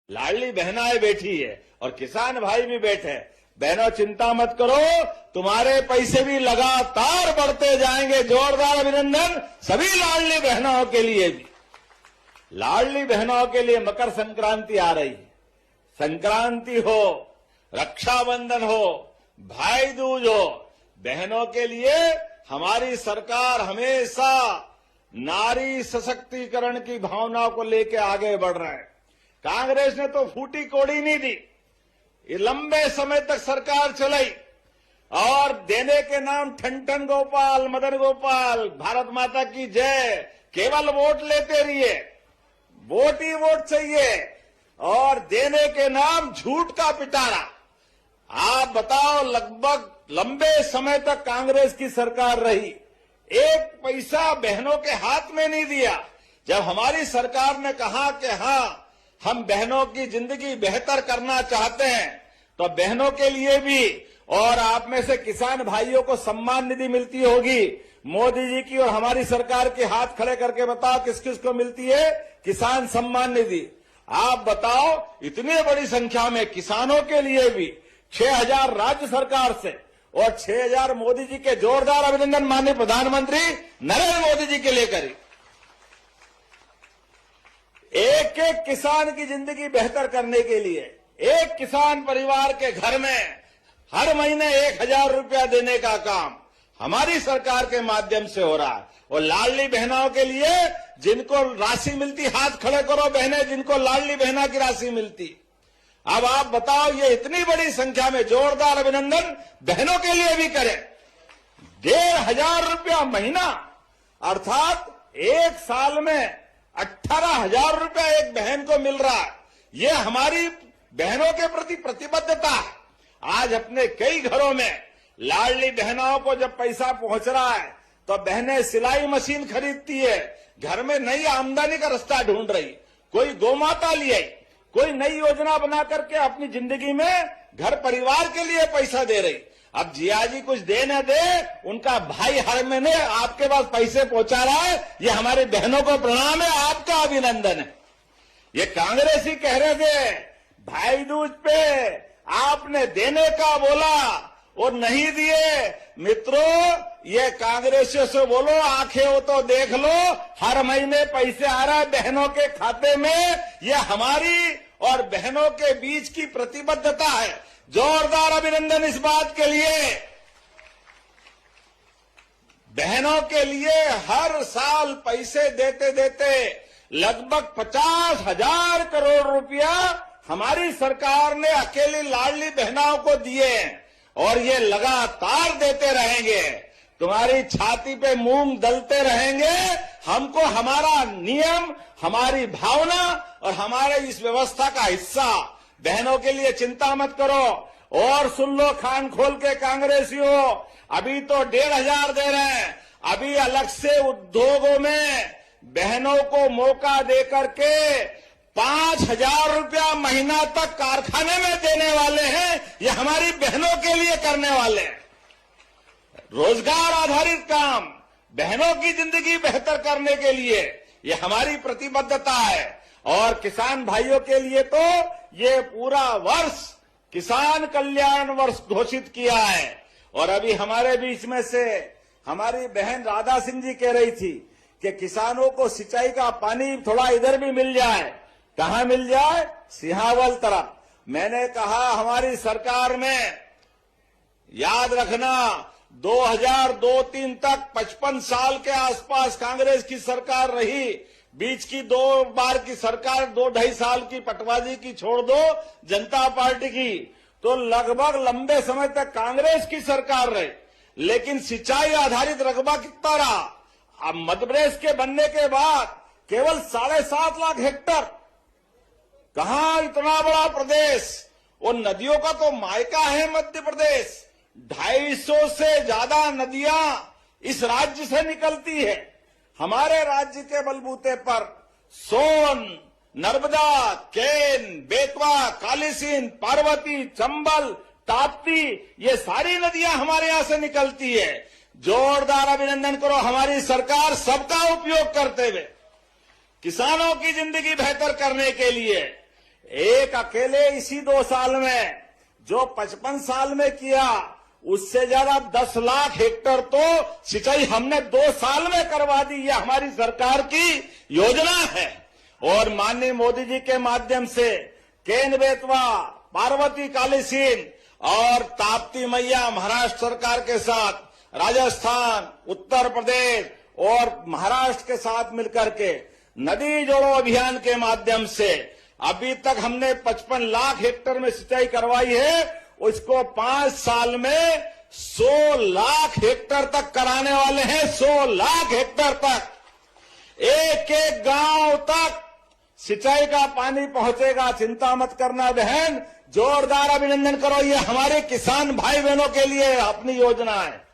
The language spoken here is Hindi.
लाडली बहनाएं बैठी है और किसान भाई भी बैठे। बहनों चिंता मत करो, तुम्हारे पैसे भी लगातार बढ़ते जाएंगे। जोरदार अभिनंदन सभी लाडली बहनों के लिए भी। लाडली बहनों के लिए मकर संक्रांति आ रही है। संक्रांति हो, रक्षाबंधन हो, भाई दूज हो, बहनों के लिए हमारी सरकार हमेशा नारी सशक्तिकरण की भावना को लेकर आगे बढ़ रहा है। कांग्रेस ने तो फूटी कोड़ी नहीं दी, ये लंबे समय तक सरकार चलाई और देने के नाम ठन ठन गोपाल, मदन गोपाल, भारत माता की जय, केवल वोट लेते रहिए, वोट ही वोट चाहिए और देने के नाम झूठ का पिटारा। आप बताओ, लगभग लंबे समय तक कांग्रेस की सरकार रही, एक पैसा बहनों के हाथ में नहीं दिया। जब हमारी सरकार ने कहा कि हाँ हम बहनों की जिंदगी बेहतर करना चाहते हैं, तो बहनों के लिए भी, और आप में से किसान भाइयों को सम्मान निधि मिलती होगी मोदी जी की और हमारी सरकार के, हाथ खड़े करके बताओ किस किस को मिलती है किसान सम्मान निधि। आप बताओ, इतनी बड़ी संख्या में किसानों के लिए भी 6,000 राज्य सरकार से और 6,000 मोदी जी के। जोरदार अभिनंदन माननीय प्रधानमंत्री नरेंद्र मोदी जी के लिए करें। एक एक किसान की जिंदगी बेहतर करने के लिए एक किसान परिवार के घर में हर महीने 1,000 रुपया देने का काम हमारी सरकार के माध्यम से हो रहा है। और लाडली बहनों के लिए जिनको राशि मिलती, हाथ खड़े करो बहनें जिनको लाडली बहना की राशि मिलती। अब आप बताओ, ये इतनी बड़ी संख्या में जोरदार अभिनंदन बहनों के लिए भी करें। 1,500 रुपया महीना, अर्थात एक साल में 18,000 रुपया एक बहन को मिल रहा है। ये हमारी बहनों के प्रति प्रतिबद्धता है। आज अपने कई घरों में लाडली बहनों को जब पैसा पहुंच रहा है तो बहनें सिलाई मशीन खरीदती है, घर में नई आमदनी का रास्ता ढूंढ रही, कोई गोमाता ले आई, कोई नई योजना बना करके अपनी जिंदगी में घर परिवार के लिए पैसा दे रही। अब जिया जी कुछ दे न दे, उनका भाई हर महीने आपके पास पैसे पहुंचा रहा है। ये हमारी बहनों को प्रणाम है, आपका अभिनंदन है। ये कांग्रेसी कह रहे थे भाई दूज पे आपने देने का बोला और नहीं दिए। मित्रों, ये कांग्रेसियों से बोलो, आंखें हो तो देख लो, हर महीने पैसे आ रहा है बहनों के खाते में। ये हमारी और बहनों के बीच की प्रतिबद्धता है। जोरदार अभिनंदन इस बात के लिए। बहनों के लिए हर साल पैसे देते देते लगभग 50,000 करोड़ रुपया हमारी सरकार ने अकेली लाडली बहनों को दिए और ये लगातार देते रहेंगे। तुम्हारी छाती पे मूंग दलते रहेंगे। हमको हमारा नियम, हमारी भावना और हमारे इस व्यवस्था का हिस्सा। बहनों के लिए चिंता मत करो। और सुन लो कान खोल के कांग्रेसियों, अभी तो 1,500 दे रहे हैं, अभी अलग से उद्योगों में बहनों को मौका दे करके 5,000 रुपया महीना तक कारखाने में देने वाले हैं। ये हमारी बहनों के लिए करने वाले हैं। रोजगार आधारित काम, बहनों की जिंदगी बेहतर करने के लिए ये हमारी प्रतिबद्धता है। और किसान भाइयों के लिए तो ये पूरा वर्ष किसान कल्याण वर्ष घोषित किया है। और अभी हमारे बीच में से हमारी बहन राधा सिंह जी कह रही थी कि किसानों को सिंचाई का पानी थोड़ा इधर भी मिल जाए। कहां मिल जाए? सिहावल तरफ। मैंने कहा हमारी सरकार में, याद रखना, 2002-03 तक 55 साल के आसपास कांग्रेस की सरकार रही। बीच की 2 बार की सरकार, 2-2.5 साल की पटवारी की छोड़ दो, जनता पार्टी की, तो लगभग लंबे समय तक कांग्रेस की सरकार रही। लेकिन सिंचाई आधारित रकबा कितना रहा? अब मध्य प्रदेश के बनने के बाद केवल 7.5 लाख हेक्टर। कहां इतना बड़ा प्रदेश? और नदियों का तो मायका है मध्य प्रदेश। 250 से ज्यादा नदियां इस राज्य से निकलती है। हमारे राज्य के बलबूते पर सोन, नर्मदा, केन, बेतवा, कालीसिंध, पार्वती, चंबल, ताप्ती, ये सारी नदियां हमारे यहां से निकलती है। जोरदार अभिनंदन करो हमारी सरकार सबका उपयोग करते हुए किसानों की जिंदगी बेहतर करने के लिए एक अकेले इसी 2 साल में जो 55 साल में किया, उससे ज्यादा 10 लाख हेक्टेयर तो सिंचाई हमने 2 साल में करवा दी। यह हमारी सरकार की योजना है। और माननीय मोदी जी के माध्यम से केन बेतवा, पार्वती कालीसिंध और ताप्ती मैया महाराष्ट्र सरकार के साथ, राजस्थान, उत्तर प्रदेश और महाराष्ट्र के साथ मिलकर के नदी जोड़ो अभियान के माध्यम से अभी तक हमने 55 लाख हेक्टेयर में सिंचाई करवाई है। उसको 5 साल में 100 लाख हेक्टेयर तक कराने वाले हैं। 100 लाख हेक्टेयर तक, एक एक गांव तक सिंचाई का पानी पहुंचेगा। चिंता मत करना बहन, जोरदार अभिनंदन करो। ये हमारे किसान भाई बहनों के लिए अपनी योजना है।